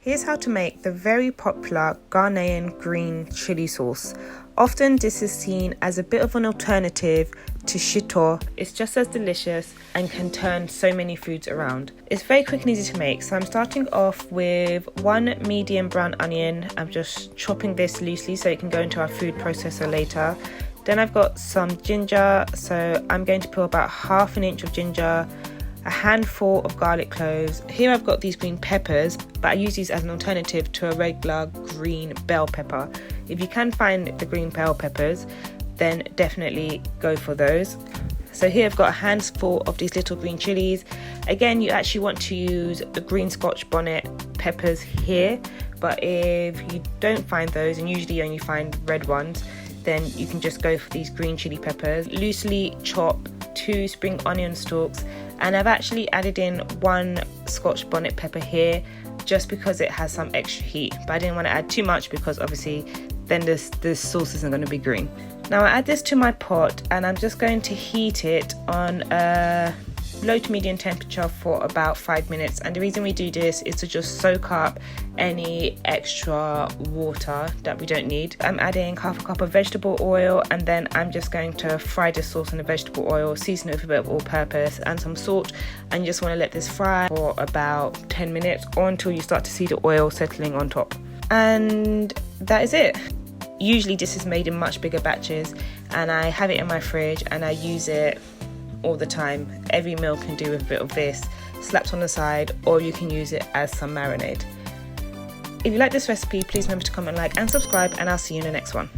Here's how to make the very popular Ghanaian green chili sauce. Often this is seen as a bit of an alternative to shito. It's just as delicious and can turn so many foods around. It's very quick and easy to make, so I'm starting off with one medium brown onion. I'm just chopping this loosely so it can go into our food processor later. Then I've got some ginger, so I'm going to peel about ½ an inch of ginger, a handful of garlic cloves. Here I've got these green peppers, but I use these as an alternative to a regular green bell pepper. If you can find the green bell peppers, then definitely go for those. So here I've got a handful of these little green chilies. Again, you actually want to use the green Scotch bonnet peppers here, but if you don't find those, and usually you only find red ones, then you can just go for these green chili peppers. Loosely chop 2 spring onion stalks, and I've actually added in 1 Scotch bonnet pepper here just because it has some extra heat, but I didn't want to add too much because obviously then this sauce isn't going to be green. Now I add this to my pot and I'm just going to heat it on a low to medium temperature for about 5 minutes, and the reason we do this is to just soak up any extra water that we don't need. I'm adding ½ a cup of vegetable oil, and then I'm just going to fry the sauce in the vegetable oil, season it with a bit of all-purpose and some salt, and you just want to let this fry for about 10 minutes or until you start to see the oil settling on top. And that is it. Usually this is made in much bigger batches, and I have it in my fridge and I use it all the time. Every meal can do with a bit of this slapped on the side, or you can use it as some marinade. If you like this recipe, please remember to comment, like and subscribe, and I'll see you in the next one.